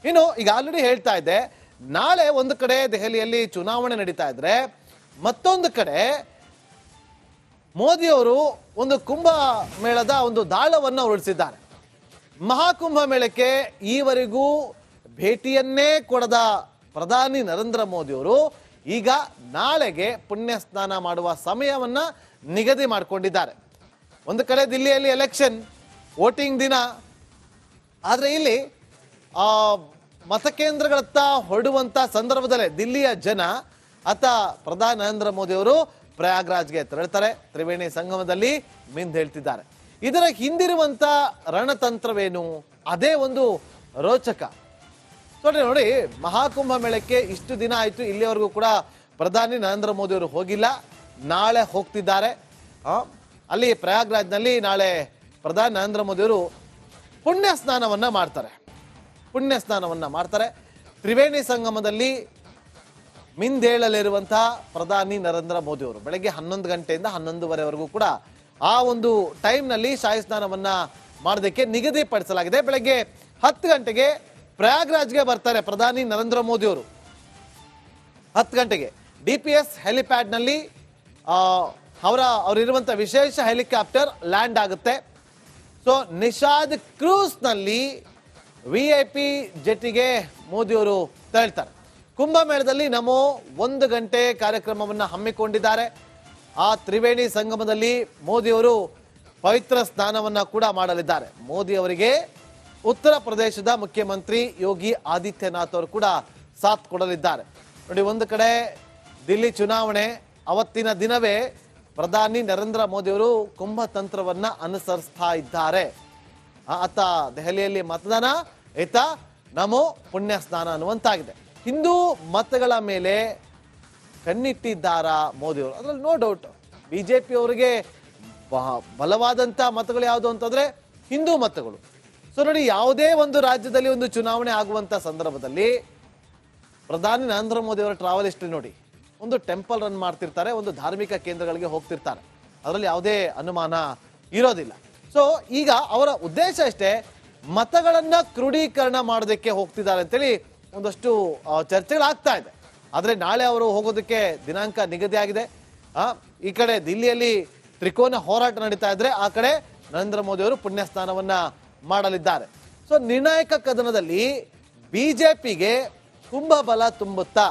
ಇನ್ನು ಈಗ ಆಲ್ರೆಡಿ ಹೇಳ್ತಾ ಇದ್ದೆ, ನಾಳೆ ಒಂದು ಕಡೆ ದೆಹಲಿಯಲ್ಲಿ ಚುನಾವಣೆ ನಡೀತಾ ಇದ್ರೆ ಮತ್ತೊಂದು ಕಡೆ ಮೋದಿಯವರು ಒಂದು ಕುಂಭ ಮೇಳದ ಒಂದು ದಾಳವನ್ನು ಹೊರಡಿಸಿದ್ದಾರೆ. ಮಹಾಕುಂಭ ಮೇಳಕ್ಕೆ ಈವರೆಗೂ ಭೇಟಿಯನ್ನೇ ಕೊಡದ ಪ್ರಧಾನಿ ನರೇಂದ್ರ ಮೋದಿಯವರು ಈಗ ನಾಳೆಗೆ ಪುಣ್ಯ ಸ್ನಾನ ಮಾಡುವ ಸಮಯವನ್ನ ನಿಗದಿ ಮಾಡಿಕೊಂಡಿದ್ದಾರೆ. ಒಂದು ಕಡೆ ದಿಲ್ಲಿಯಲ್ಲಿ ಎಲೆಕ್ಷನ್ ವೋಟಿಂಗ್ ದಿನ, ಆದರೆ ಇಲ್ಲಿ ಮತಕೇಂದ್ರಗಳತ್ತ ಹೊರಡುವಂತ ಸಂದರ್ಭದಲ್ಲೇ ದಿಲ್ಲಿಯ ಜನ ಪ್ರಧಾನಿ ನರೇಂದ್ರ ಮೋದಿಯವರು ಪ್ರಯಾಗ್ರಾಜ್ಗೆ ತೆರಳುತ್ತಾರೆ. ತ್ರಿವೇಣಿ ಸಂಗಮದಲ್ಲಿ ಮಿಂದ್ ಹೇಳ್ತಿದ್ದಾರೆ. ಇದರ ಹಿಂದಿರುವಂತ ರಣತಂತ್ರವೇನು, ಅದೇ ಒಂದು ರೋಚಕ. ನೋಡಿ, ಮಹಾಕುಂಭ ಮೇಳಕ್ಕೆ ಇಷ್ಟು ದಿನ ಆಯ್ತು, ಇಲ್ಲಿವರೆಗೂ ಕೂಡ ಪ್ರಧಾನಿ ನರೇಂದ್ರ ಮೋದಿ ಅವರು ಹೋಗಿಲ್ಲ. ನಾಳೆ ಹೋಗ್ತಿದ್ದಾರೆ. ಅಲ್ಲಿ ಪ್ರಯಾಗ್ರಾಜ್ನಲ್ಲಿ ನಾಳೆ ಪ್ರಧಾನಿ ನರೇಂದ್ರ ಮೋದಿ ಅವರು ಪುಣ್ಯ ಸ್ನಾನವನ್ನ ಮಾಡ್ತಾರೆ. ತ್ರಿವೇಣಿ ಸಂಗಮದಲ್ಲಿ ಮಿಂದೇಳಲಿರುವಂತಹ ಪ್ರಧಾನಿ ನರೇಂದ್ರ ಮೋದಿ ಅವರು ಬೆಳಗ್ಗೆ 11 ಗಂಟೆಯಿಂದ 11:30ವರೆಗೂ ಕೂಡ ಆ ಒಂದು ಟೈಮ್ನಲ್ಲಿ ಶಾಹಿ ಸ್ನಾನವನ್ನ ಮಾಡೋದಕ್ಕೆ ನಿಗದಿಪಡಿಸಲಾಗಿದೆ. ಬೆಳಗ್ಗೆ 10 ಗಂಟೆಗೆ ಪ್ರಯಾಗ್ರಾಜ್ಗೆ ಬರ್ತಾರೆ ಪ್ರಧಾನಿ ನರೇಂದ್ರ ಮೋದಿ ಅವರು. 10 ಗಂಟೆಗೆ DPS ಹೆಲಿಪ್ಯಾಡ್ನಲ್ಲಿ ಅವರಿರುವಂಥ ವಿಶೇಷ ಹೆಲಿಕಾಪ್ಟರ್ ಲ್ಯಾಂಡ್ ಆಗುತ್ತೆ. ಸೊ ನಿಷಾದ್ ಕ್ರೂಸ್ನಲ್ಲಿ VIP ಜೆಟ್ಟಿಗೆ ಮೋದಿಯವರು ತೆರಳ್ತಾರೆ. ಕುಂಭಮೇಳದಲ್ಲಿ ನಮೋ 1 ಗಂಟೆ ಕಾರ್ಯಕ್ರಮವನ್ನು ಹಮ್ಮಿಕೊಂಡಿದ್ದಾರೆ. ಆ ತ್ರಿವೇಣಿ ಸಂಗಮದಲ್ಲಿ ಮೋದಿಯವರು ಪವಿತ್ರ ಸ್ನಾನವನ್ನ ಕೂಡ ಮಾಡಲಿದ್ದಾರೆ. ಮೋದಿ ಅವರಿಗೆ ಉತ್ತರ ಪ್ರದೇಶದ ಮುಖ್ಯಮಂತ್ರಿ ಯೋಗಿ ಆದಿತ್ಯನಾಥ್ ಅವರು ಕೂಡ ಸಾಥ್ ಕೊಡಲಿದ್ದಾರೆ. ನೋಡಿ, ಒಂದು ಕಡೆ ದಿಲ್ಲಿ ಚುನಾವಣೆ ಅವತ್ತಿನ ದಿನವೇ ಪ್ರಧಾನಿ ನರೇಂದ್ರ ಮೋದಿ ಅವರು ಕುಂಭ ತಂತ್ರವನ್ನ ಅನುಸರಿಸ್ತಾ ಇದ್ದಾರೆ. ದೆಹಲಿಯಲ್ಲಿ ಮತದಾನ, ನಮೋ ಪುಣ್ಯ ಸ್ನಾನ ಅನ್ನುವಂತಾಗಿದೆ. ಹಿಂದೂ ಮತಗಳ ಮೇಲೆ ಕಣ್ಣಿಟ್ಟಿದ್ದಾರಾ ಮೋದಿಯವರು? ಅದ್ರಲ್ಲಿ ನೋ ಡೌಟ್. BJP ಅವರಿಗೆ ಬಲವಾದಂಥ ಮತಗಳು ಯಾವುದು ಅಂತಂದ್ರೆ ಹಿಂದೂ ಮತಗಳು. ಸೊ ನೋಡಿ, ಯಾವುದೇ ಒಂದು ರಾಜ್ಯದಲ್ಲಿ ಒಂದು ಚುನಾವಣೆ ಆಗುವಂತ ಸಂದರ್ಭದಲ್ಲಿ ಪ್ರಧಾನಿ ನರೇಂದ್ರ ಮೋದಿ ಅವರ ಟ್ರಾವೆಲ್ ಹಿಸ್ಟ್ರಿ ನೋಡಿ, ಒಂದು ಟೆಂಪಲ್ ರನ್ ಮಾಡ್ತಿರ್ತಾರೆ, ಒಂದು ಧಾರ್ಮಿಕ ಕೇಂದ್ರಗಳಿಗೆ ಹೋಗ್ತಿರ್ತಾರೆ. ಅದರಲ್ಲಿ ಯಾವುದೇ ಅನುಮಾನ ಇರೋದಿಲ್ಲ. ಸೊ ಈಗ ಅವರ ಉದ್ದೇಶ ಅಷ್ಟೇ, ಮತಗಳನ್ನ ಕ್ರೋಢೀಕರಣ ಮಾಡೋದಕ್ಕೆ ಹೋಗ್ತಿದ್ದಾರೆ ಅಂತೇಳಿ ಒಂದಷ್ಟು ಚರ್ಚೆಗಳಾಗ್ತಾ ಇದೆ. ಆದರೆ ನಾಳೆ ಅವರು ಹೋಗೋದಕ್ಕೆ ದಿನಾಂಕ ನಿಗದಿಯಾಗಿದೆ. ಈ ಕಡೆ ದಿಲ್ಲಿಯಲ್ಲಿ ತ್ರಿಕೋನ ಹೋರಾಟ ನಡೀತಾ ಇದ್ರೆ, ಆ ಕಡೆ ನರೇಂದ್ರ ಮೋದಿ ಅವರು ಪುಣ್ಯ ಸ್ನಾನವನ್ನ ಮಾಡಲಿದ್ದಾರೆ. ಸೊ ನಿರ್ಣಾಯಕ ಕದನದಲ್ಲಿ BJPಗೆ ಕುಂಭ ಬಲ ತುಂಬುತ್ತಾ?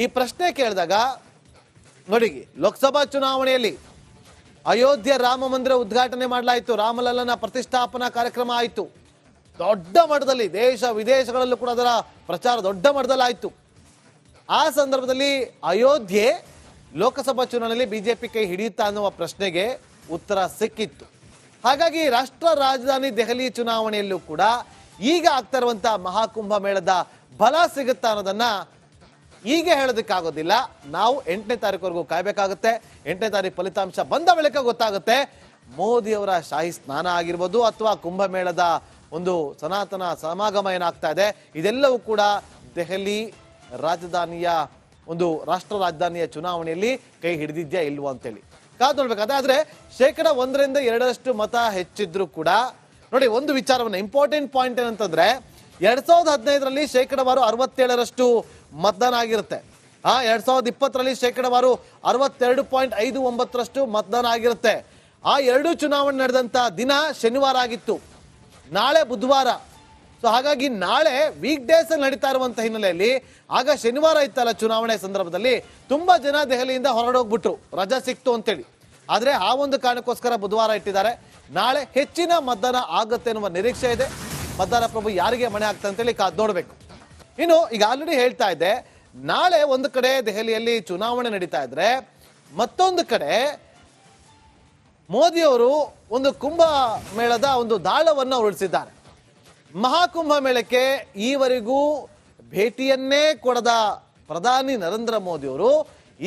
ಈ ಪ್ರಶ್ನೆ ಕೇಳಿದಾಗ ನೋಡಿ, ಲೋಕಸಭಾ ಚುನಾವಣೆಯಲ್ಲಿ ಅಯೋಧ್ಯೆ ರಾಮ ಮಂದಿರ ಉದ್ಘಾಟನೆ ಮಾಡಲಾಯಿತು, ರಾಮಲಲ್ಲನ ಪ್ರತಿಷ್ಠಾಪನಾ ಕಾರ್ಯಕ್ರಮ ಆಯಿತು. ದೊಡ್ಡ ಮಟ್ಟದಲ್ಲಿ ದೇಶ ವಿದೇಶಗಳಲ್ಲೂ ಕೂಡ ಅದರ ಪ್ರಚಾರ ದೊಡ್ಡ ಮಟ್ಟದಲ್ಲಿ ಆಯಿತು. ಆ ಸಂದರ್ಭದಲ್ಲಿ ಅಯೋಧ್ಯೆ ಲೋಕಸಭಾ ಚುನಾವಣೆಯಲ್ಲಿ BJP ಕೈ ಹಿಡಿಯುತ್ತಾ ಅನ್ನುವ ಪ್ರಶ್ನೆಗೆ ಉತ್ತರ ಸಿಕ್ಕಿತ್ತು. ಹಾಗಾಗಿ ರಾಷ್ಟ್ರ ರಾಜಧಾನಿ ದೆಹಲಿ ಚುನಾವಣೆಯಲ್ಲೂ ಕೂಡ ಈಗ ಆಗ್ತಾ ಇರುವಂತಹ ಮಹಾಕುಂಭ ಮೇಳದ ಬಲ ಸಿಗುತ್ತಾ ಅನ್ನೋದನ್ನ ಈಗ ಹೇಳೋದಕ್ಕಾಗೋದಿಲ್ಲ. ನಾವು 8ನೇ ತಾರೀಕುವರೆಗೂ ಕಾಯ್ಬೇಕಾಗುತ್ತೆ. 8ನೇ ತಾರೀಕು ಫಲಿತಾಂಶ ಬಂದ ಬಳಿಕ ಗೊತ್ತಾಗುತ್ತೆ. ಮೋದಿಯವರ ಶಾಹಿ ಸ್ನಾನ ಆಗಿರ್ಬೋದು ಅಥವಾ ಕುಂಭಮೇಳದ ಒಂದು ಸನಾತನ ಸಮಾಗಮ ಏನಾಗ್ತಾ ಇದೆ, ಇದೆಲ್ಲವೂ ಕೂಡ ದೆಹಲಿ ರಾಜಧಾನಿಯ ಒಂದು ರಾಷ್ಟ್ರ ರಾಜಧಾನಿಯ ಚುನಾವಣೆಯಲ್ಲಿ ಕೈ ಹಿಡಿದಿದ್ಯಾ ಇಲ್ವೋ ಅಂತೇಳಿ ಕಾದು ನೋಡ್ಬೇಕಾದ್ರೆ. ಆದ್ರೆ 1% 2% ಮತ ಹೆಚ್ಚಿದ್ರು ಕೂಡ ನೋಡಿ, ಒಂದು ವಿಚಾರವನ್ನ ಇಂಪಾರ್ಟೆಂಟ್ ಪಾಯಿಂಟ್ ಏನಂತಂದ್ರೆ 2015ರಲ್ಲಿ 67% ಮತದಾನ ಆಗಿರುತ್ತೆ. 2020ರಲ್ಲಿ 62.59% ಮತದಾನ ಆಗಿರುತ್ತೆ. ಆ ಎರಡು ಚುನಾವಣೆ ನಡೆದಂತ ದಿನ ಶನಿವಾರ ಆಗಿತ್ತು, ನಾಳೆ ಬುಧವಾರ. ಸೊ ಹಾಗಾಗಿ ನಾಳೆ ವೀಕ್ ಡೇಸ್ ಅಲ್ಲಿ ನಡೀತಾ ಇರುವಂತಹ ಹಿನ್ನೆಲೆಯಲ್ಲಿ, ಆಗ ಶನಿವಾರ ಇತ್ತಲ್ಲ ಚುನಾವಣೆ ಸಂದರ್ಭದಲ್ಲಿ ತುಂಬಾ ಜನ ದೆಹಲಿಯಿಂದ ಹೊರಡೋಗ್ಬಿಟ್ರು, ರಜಾ ಸಿಕ್ತು ಅಂತೇಳಿ. ಆದ್ರೆ ಆ ಒಂದು ಕಾರಣಕ್ಕೋಸ್ಕರ ಬುಧವಾರ ಇಟ್ಟಿದ್ದಾರೆ. ನಾಳೆ ಹೆಚ್ಚಿನ ಮತದಾನ ಆಗುತ್ತೆ ಎನ್ನುವ ನಿರೀಕ್ಷೆ ಇದೆ. ಮತದಾರ ಪ್ರಭು ಯಾರಿಗೆ ಮನೆ ಆಗ್ತದೆ ಅಂತೇಳಿ ಕಾದು ನೋಡ್ಬೇಕು. ಇನ್ನು ಈಗ ಆಲ್ರೆಡಿ ಹೇಳ್ತಾ ಇದ್ದೆ, ನಾಳೆ ಒಂದು ಕಡೆ ದೆಹಲಿಯಲ್ಲಿ ಚುನಾವಣೆ ನಡೀತಾ ಇದ್ರೆ ಮತ್ತೊಂದು ಕಡೆ ಮೋದಿಯವರು ಒಂದು ಕುಂಭ ಮೇಳದ ಒಂದು ದಾಳವನ್ನ ಹೊರಡಿಸಿದ್ದಾರೆ. ಮಹಾಕುಂಭ ಮೇಳಕ್ಕೆ ಈವರೆಗೂ ಭೇಟಿಯನ್ನೇ ಕೊಡದ ಪ್ರಧಾನಿ ನರೇಂದ್ರ ಮೋದಿಯವರು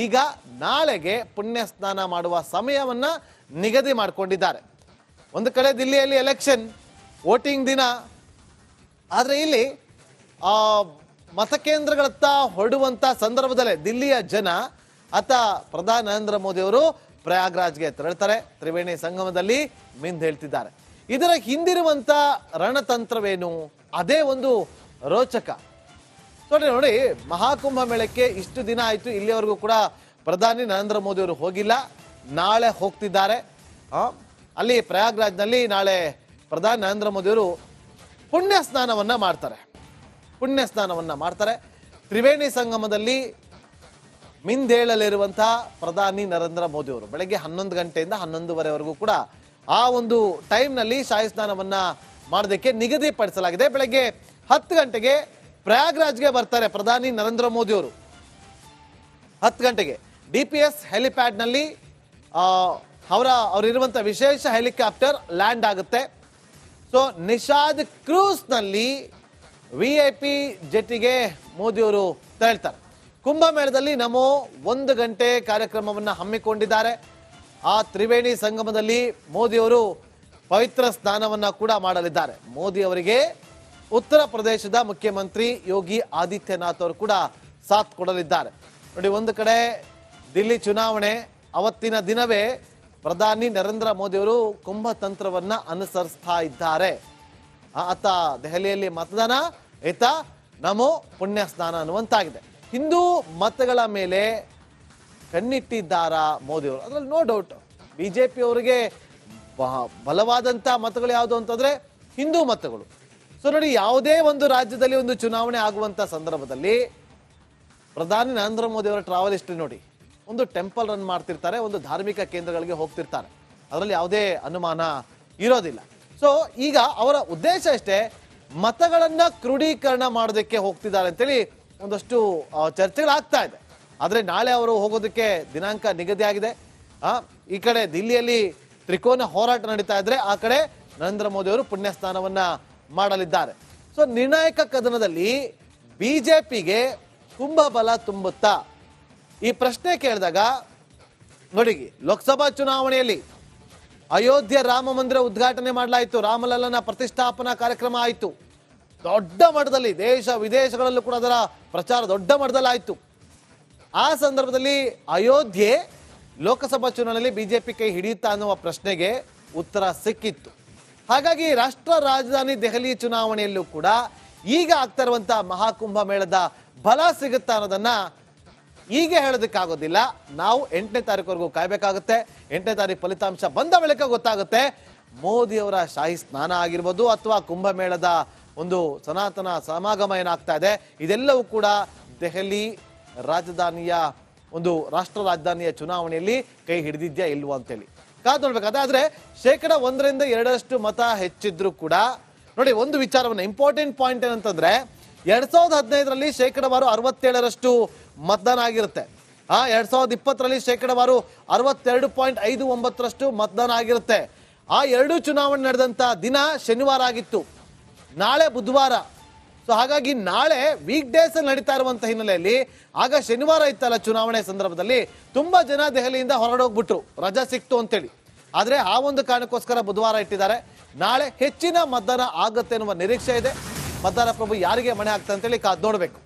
ಈಗ ನಾಳೆಗೆ ಪುಣ್ಯ ಸ್ನಾನ ಮಾಡುವ ಸಮಯವನ್ನ ನಿಗದಿ ಮಾಡಿಕೊಂಡಿದ್ದಾರೆ. ಒಂದು ಕಡೆ ದಿಲ್ಲಿಯಲ್ಲಿ ಎಲೆಕ್ಷನ್ ವೋಟಿಂಗ್ ದಿನ, ಆದರೆ ಇಲ್ಲಿ ಮತಕೇಂದ್ರಗಳತ್ತ ಹೊರಡುವಂತ ಸಂದರ್ಭದಲ್ಲೇ ದಿಲ್ಲಿಯ ಜನ ಪ್ರಧಾನಿ ನರೇಂದ್ರ ಮೋದಿ ಅವರು ಪ್ರಯಾಗ್ರಾಜ್ಗೆ ತೆರಳುತ್ತಾರೆ. ತ್ರಿವೇಣಿ ಸಂಗಮದಲ್ಲಿ ಮಿಂದ್ ಹೇಳ್ತಿದ್ದಾರೆ. ಇದರ ಹಿಂದಿರುವಂತ ರಣತಂತ್ರವೇನು, ಅದೇ ಒಂದು ರೋಚಕ. ನೋಡಿ ಮಹಾಕುಂಭ ಮೇಳಕ್ಕೆ ಇಷ್ಟು ದಿನ ಆಯಿತು, ಇಲ್ಲಿವರೆಗೂ ಕೂಡ ಪ್ರಧಾನಿ ನರೇಂದ್ರ ಮೋದಿ ಅವರು ಹೋಗಿಲ್ಲ. ನಾಳೆ ಹೋಗ್ತಿದ್ದಾರೆ. ಅಲ್ಲಿ ಪ್ರಯಾಗ್ರಾಜ್ನಲ್ಲಿ ನಾಳೆ ಪ್ರಧಾನಿ ನರೇಂದ್ರ ಮೋದಿ ಅವರು ಪುಣ್ಯ ಸ್ನಾನವನ್ನ ಮಾಡ್ತಾರೆ. ತ್ರಿವೇಣಿ ಸಂಗಮದಲ್ಲಿ ಮಿಂದೇಳಲಿರುವಂತಹ ಪ್ರಧಾನಿ ನರೇಂದ್ರ ಮೋದಿ ಅವರು ಬೆಳಗ್ಗೆ 11 ಗಂಟೆಯಿಂದ 11:30ವರೆಗೂ ಕೂಡ ಆ ಒಂದು ಟೈಮ್ನಲ್ಲಿ ಶಾಹಿ ಸ್ನಾನವನ್ನ ಮಾಡೋದಕ್ಕೆ ನಿಗದಿಪಡಿಸಲಾಗಿದೆ. ಬೆಳಗ್ಗೆ 10 ಗಂಟೆಗೆ ಪ್ರಯಾಗ್ರಾಜ್ಗೆ ಬರ್ತಾರೆ ಪ್ರಧಾನಿ ನರೇಂದ್ರ ಮೋದಿ ಅವರು. 10 ಗಂಟೆಗೆ DPS ಹೆಲಿಪ್ಯಾಡ್ನಲ್ಲಿ ಅವರಿರುವಂಥ ವಿಶೇಷ ಹೆಲಿಕಾಪ್ಟರ್ ಲ್ಯಾಂಡ್ ಆಗುತ್ತೆ. ಸೊ ನಿಷಾದ್ ಕ್ರೂಸ್ನಲ್ಲಿ VIP ಜೆಟ್ಟಿಗೆ ಮೋದಿಯವರು ತೆರಳ್ತಾರೆ. ಕುಂಭಮೇಳದಲ್ಲಿ ನಮೋ 1 ಗಂಟೆ ಕಾರ್ಯಕ್ರಮವನ್ನು ಹಮ್ಮಿಕೊಂಡಿದ್ದಾರೆ. ಆ ತ್ರಿವೇಣಿ ಸಂಗಮದಲ್ಲಿ ಮೋದಿಯವರು ಪವಿತ್ರ ಸ್ನಾನವನ್ನ ಕೂಡ ಮಾಡಲಿದ್ದಾರೆ. ಮೋದಿ ಅವರಿಗೆ ಉತ್ತರ ಪ್ರದೇಶದ ಮುಖ್ಯಮಂತ್ರಿ ಯೋಗಿ ಆದಿತ್ಯನಾಥ್ ಅವರು ಕೂಡ ಸಾಥ್ ಕೊಡಲಿದ್ದಾರೆ. ನೋಡಿ, ಒಂದು ಕಡೆ ದಿಲ್ಲಿ ಚುನಾವಣೆ ಅವತ್ತಿನ ದಿನವೇ ಪ್ರಧಾನಿ ನರೇಂದ್ರ ಮೋದಿ ಅವರು ಕುಂಭತಂತ್ರವನ್ನ ಅನುಸರಿಸ್ತಾ ಇದ್ದಾರೆ. ಅತ್ತ ದೆಹಲಿಯಲ್ಲಿ ಮತದಾನ, ಇತ್ತ ನಮೋ ಪುಣ್ಯ ಸ್ನಾನ ಅನ್ನುವಂತಾಗಿದೆ. ಹಿಂದೂ ಮತಗಳ ಮೇಲೆ ಕಣ್ಣಿಟ್ಟಿದ್ದಾರಾ ಮೋದಿ ಅವರು? ಅದರಲ್ಲಿ ನೋ ಡೌಟ್ ಬಿಜೆಪಿ ಅವರಿಗೆ ಬಲವಾದಂಥ ಮತಗಳು ಯಾವುದು ಅಂತಂದ್ರೆ ಹಿಂದೂ ಮತಗಳು. ಸೊ ನೋಡಿ, ಯಾವುದೇ ಒಂದು ರಾಜ್ಯದಲ್ಲಿ ಒಂದು ಚುನಾವಣೆ ಆಗುವಂಥ ಸಂದರ್ಭದಲ್ಲಿ ಪ್ರಧಾನಿ ನರೇಂದ್ರ ಮೋದಿ ಅವರ ಟ್ರಾವೆಲ್ ಹಿಸ್ಟ್ರಿ ನೋಡಿ. ಒಂದು ಟೆಂಪಲ್ ರನ್ ಮಾಡ್ತಿರ್ತಾರೆ, ಒಂದು ಧಾರ್ಮಿಕ ಕೇಂದ್ರಗಳಿಗೆ ಹೋಗ್ತಿರ್ತಾರೆ, ಅದರಲ್ಲಿ ಯಾವುದೇ ಅನುಮಾನ ಇರೋದಿಲ್ಲ. ಸೊ ಈಗ ಅವರ ಉದ್ದೇಶ ಅಷ್ಟೇ, ಮತಗಳನ್ನ ಕ್ರೋಢೀಕರಣ ಮಾಡೋದಕ್ಕೆ ಹೋಗ್ತಿದ್ದಾರೆ ಅಂತೇಳಿ ಒಂದಷ್ಟು ಚರ್ಚೆಗಳಾಗ್ತಾ ಇದೆ. ಆದರೆ ನಾಳೆ ಅವರು ಹೋಗೋದಕ್ಕೆ ದಿನಾಂಕ ನಿಗದಿಯಾಗಿದೆ. ಈ ಕಡೆ ದಿಲ್ಲಿಯಲ್ಲಿ ತ್ರಿಕೋನ ಹೋರಾಟ ನಡೀತಾ ಇದ್ರೆ, ಆ ಕಡೆ ನರೇಂದ್ರ ಮೋದಿ ಅವರು ಪುಣ್ಯ ಸ್ನಾನವನ್ನ ಮಾಡಲಿದ್ದಾರೆ. ಸೊ ನಿರ್ಣಾಯಕ ಕದನದಲ್ಲಿ ಬಿಜೆಪಿಗೆ ಕುಂಭ ಬಲ ತುಂಬುತ್ತಾ ಈ ಪ್ರಶ್ನೆ ಕೇಳಿದಾಗ ನೋಡಿ, ಲೋಕಸಭಾ ಚುನಾವಣೆಯಲ್ಲಿ ಅಯೋಧ್ಯೆ ರಾಮ ಮಂದಿರ ಉದ್ಘಾಟನೆ ಮಾಡಲಾಯಿತು, ರಾಮಲಲ್ಲನ ಪ್ರತಿಷ್ಠಾಪನಾ ಕಾರ್ಯಕ್ರಮ ಆಯಿತು, ದೊಡ್ಡ ಮಟ್ಟದಲ್ಲಿ ದೇಶ ವಿದೇಶಗಳಲ್ಲೂ ಕೂಡ ಅದರ ಪ್ರಚಾರ ದೊಡ್ಡ ಮಟ್ಟದಲ್ಲಿ ಆಯಿತು. ಆ ಸಂದರ್ಭದಲ್ಲಿ ಅಯೋಧ್ಯೆ ಲೋಕಸಭಾ ಚುನಾವಣೆಯಲ್ಲಿ ಬಿಜೆಪಿ ಕೈ ಹಿಡಿಯುತ್ತಾ ಅನ್ನುವ ಪ್ರಶ್ನೆಗೆ ಉತ್ತರ ಸಿಕ್ಕಿತ್ತು. ಹಾಗಾಗಿ ರಾಷ್ಟ್ರ ರಾಜಧಾನಿ ದೆಹಲಿ ಚುನಾವಣೆಯಲ್ಲೂ ಕೂಡ ಈಗ ಆಗ್ತಾ ಇರುವಂತಹ ಮಹಾಕುಂಭ ಮೇಳದ ಬಲ ಸಿಗುತ್ತಾ ಅನ್ನೋದನ್ನ ಈಗ ಹೇಳೋದಕ್ಕಾಗೋದಿಲ್ಲ. ನಾವು 8ನೇ ತಾರೀಕುವರೆಗೂ ಕಾಯ್ಬೇಕಾಗುತ್ತೆ. 8ನೇ ತಾರೀಕು ಫಲಿತಾಂಶ ಬಂದ ಬಳಿಕ ಗೊತ್ತಾಗುತ್ತೆ. ಮೋದಿಯವರ ಶಾಹಿ ಸ್ನಾನ ಆಗಿರ್ಬೋದು ಅಥವಾ ಕುಂಭಮೇಳದ ಒಂದು ಸನಾತನ ಸಮಾಗಮ ಏನಾಗ್ತಾ ಇದೆ, ಇದೆಲ್ಲವೂ ಕೂಡ ದೆಹಲಿ ರಾಜಧಾನಿಯ ಒಂದು ರಾಷ್ಟ್ರ ರಾಜಧಾನಿಯ ಚುನಾವಣೆಯಲ್ಲಿ ಕೈ ಹಿಡಿದಿದ್ಯಾ ಇಲ್ವೋ ಅಂತೇಳಿ ಕಾದು ನೋಡ್ಬೇಕಾದ್ರೆ. ಆದ್ರೆ 1% 2% ಮತ ಹೆಚ್ಚಿದ್ರು ಕೂಡ ನೋಡಿ, ಒಂದು ವಿಚಾರವನ್ನ ಇಂಪಾರ್ಟೆಂಟ್ ಪಾಯಿಂಟ್ ಏನಂತಂದ್ರೆ 2015ರಲ್ಲಿ 67% ಮತದಾನ ಆಗಿರುತ್ತೆ. 2020ರಲ್ಲಿ 62.59% ಮತದಾನ ಆಗಿರುತ್ತೆ. ಆ ಎರಡು ಚುನಾವಣೆ ನಡೆದಂತ ದಿನ ಶನಿವಾರ ಆಗಿತ್ತು, ನಾಳೆ ಬುಧವಾರ. ಸೊ ಹಾಗಾಗಿ ನಾಳೆ ವೀಕ್ ಡೇಸ್ ಅಲ್ಲಿ ನಡೀತಾ ಇರುವಂತ ಹಿನ್ನೆಲೆಯಲ್ಲಿ, ಆಗ ಶನಿವಾರ ಇತ್ತಲ್ಲ ಚುನಾವಣೆ ಸಂದರ್ಭದಲ್ಲಿ ತುಂಬಾ ಜನ ದೆಹಲಿಯಿಂದ ಹೊರಡೋಗ್ಬಿಟ್ರು, ರಜಾ ಸಿಕ್ತು ಅಂತೇಳಿ. ಆದ್ರೆ ಆ ಒಂದು ಕಾರಣಕ್ಕೋಸ್ಕರ ಬುಧವಾರ ಇಟ್ಟಿದ್ದಾರೆ. ನಾಳೆ ಹೆಚ್ಚಿನ ಮತದಾನ ಆಗುತ್ತೆ ಎನ್ನುವ ನಿರೀಕ್ಷೆ ಇದೆ. ಮತದಾರ ಪ್ರಭು ಯಾರಿಗೆ ಮಣೆ ಆಗ್ತದೆ ಅಂತೇಳಿ ಕಾದ್ ನೋಡ್ಬೇಕು.